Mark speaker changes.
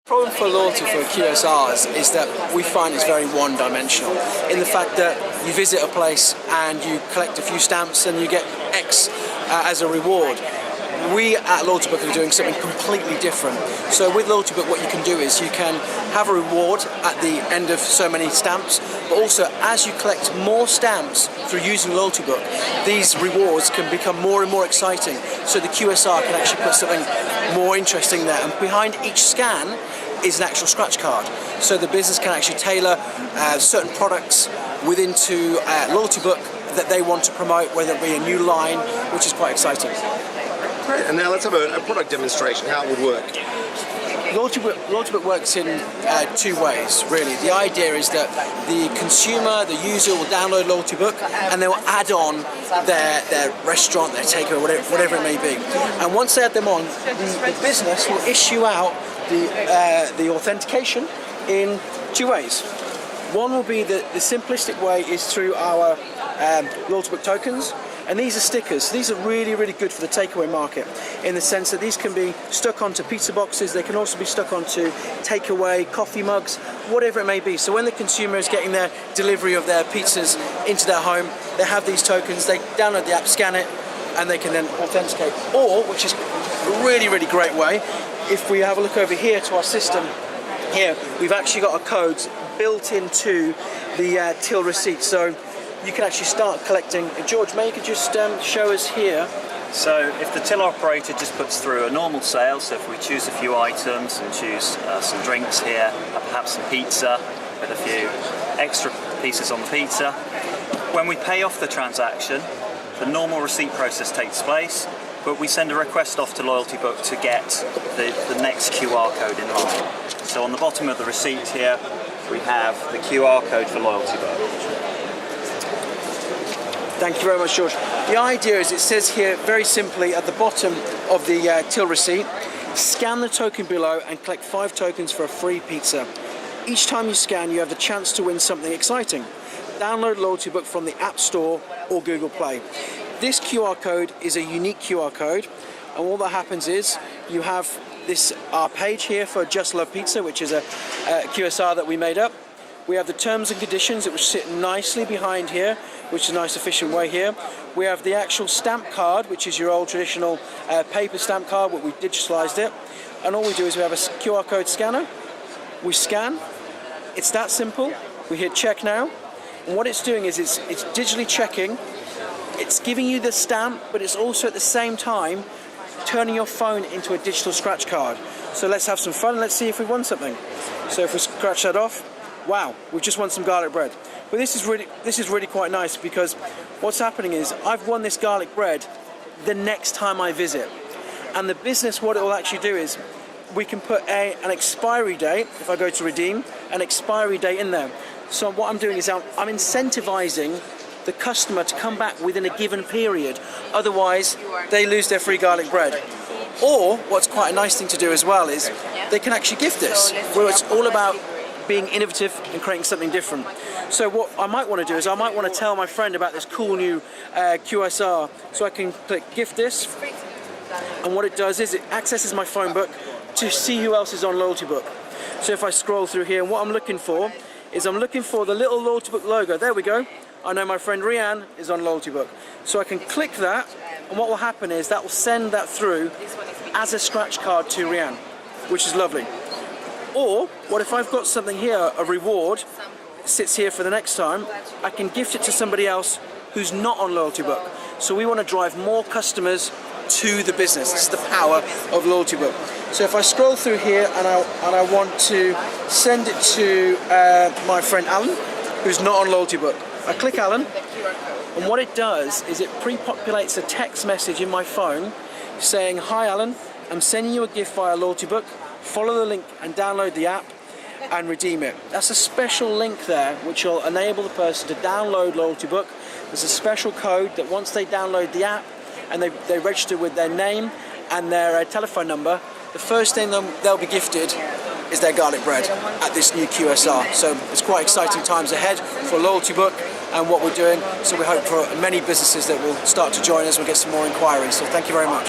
Speaker 1: Problem for loyalty for QSRs is that we find it's very one-dimensional in the fact that you visit a place and you collect a few stamps and you get X as a reward. We at LoyaltyBook are doing something completely different. So with LoyaltyBook, what you can do is you can have a reward at the end of so many stamps, but also as you collect more stamps through using LoyaltyBook, these rewards can become more and more exciting. So the QSR can actually put something more interesting there, and behind each scan is an actual scratch card. So the business can actually tailor certain products within to LoyaltyBook that they want to promote, whether it be a new line, which is quite exciting.
Speaker 2: Great, and now let's have a product demonstration, how it would work.
Speaker 1: LoyaltyBook works in two ways, really. The idea is that the consumer, the user, will download LoyaltyBook and they will add on their restaurant, their takeaway, whatever it may be. And once they add them on, the business will issue out the authentication in two ways. One will be the simplistic way is through our LoyaltyBook tokens. And these are stickers. These are really, really good for the takeaway market in the sense that these can be stuck onto pizza boxes. They can also be stuck onto takeaway, coffee mugs, whatever it may be. So when the consumer is getting their delivery of their pizzas into their home, they have these tokens, they download the app, scan it, and they can then authenticate. Or, which is a really, really great way, if we have a look over here to our system, here, we've actually got a code built into the till receipt. So you can actually start collecting. George, maybe you could just show us here.
Speaker 3: So if the till operator just puts through a normal sale, so if we choose a few items and choose some drinks here, perhaps some pizza with a few extra pieces on the pizza, when we pay off the transaction, the normal receipt process takes place, but we send a request off to LoyaltyBook to get the next QR code in line. So on the bottom of the receipt here, we have the QR code for LoyaltyBook.
Speaker 1: Thank you very much, George. The idea is, it says here very simply at the bottom of the till receipt, scan the token below and collect 5 tokens for a free pizza. Each time you scan, you have the chance to win something exciting. Download LoyaltyBook from the App Store or Google Play. This QR code is a unique QR code, and all that happens is you have our page here for Just Love Pizza, which is a QSR that we made up. We have the terms and conditions which sit nicely behind here, which is a nice efficient way here. We have the actual stamp card, which is your old traditional paper stamp card, but we digitalized it. And all we do is we have a QR code scanner. We scan. It's that simple. We hit check now. And what it's doing is it's digitally checking. It's giving you the stamp, but it's also at the same time turning your phone into a digital scratch card. So let's have some fun. Let's see if we won something. So if we scratch that off, wow, we've just won some garlic bread. But this is really quite nice, because what's happening is I've won this garlic bread the next time I visit. And the business, what it will actually do is we can put an expiry date, if I go to redeem, an expiry date in there. So what I'm doing is I'm incentivizing the customer to come back within a given period. Otherwise, they lose their free garlic bread. Or what's quite a nice thing to do as well is they can actually gift this, where it's all about being innovative and creating something different. So what I might want to do is I might want to tell my friend about this cool new QSR. So I can click gift this, and what it does is it accesses my phone book to see who else is on LoyaltyBook. So if I scroll through here, and what I'm looking for is I'm looking for the little LoyaltyBook logo. There we go. I know my friend Rianne is on LoyaltyBook. So I can click that, and what will happen is that will send that through as a scratch card to Rianne, which is lovely. Or, what if I've got something here, a reward, sits here for the next time, I can gift it to somebody else who's not on LoyaltyBook. So we want to drive more customers to the business. This is the power of LoyaltyBook. So if I scroll through here and I want to send it to my friend Alan, who's not on LoyaltyBook, I click Alan, and what it does is it pre-populates a text message in my phone saying, "Hi Alan, I'm sending you a gift via LoyaltyBook. Follow the link and download the app and redeem it." That's a special link there which will enable the person to download LoyaltyBook. There's a special code that once they download the app and they register with their name and their telephone number, the first thing they'll be gifted is their garlic bread at this new QSR. So it's quite exciting times ahead for LoyaltyBook and what we're doing. So we hope for many businesses that will start to join us. We'll get some more inquiries. So thank you very much.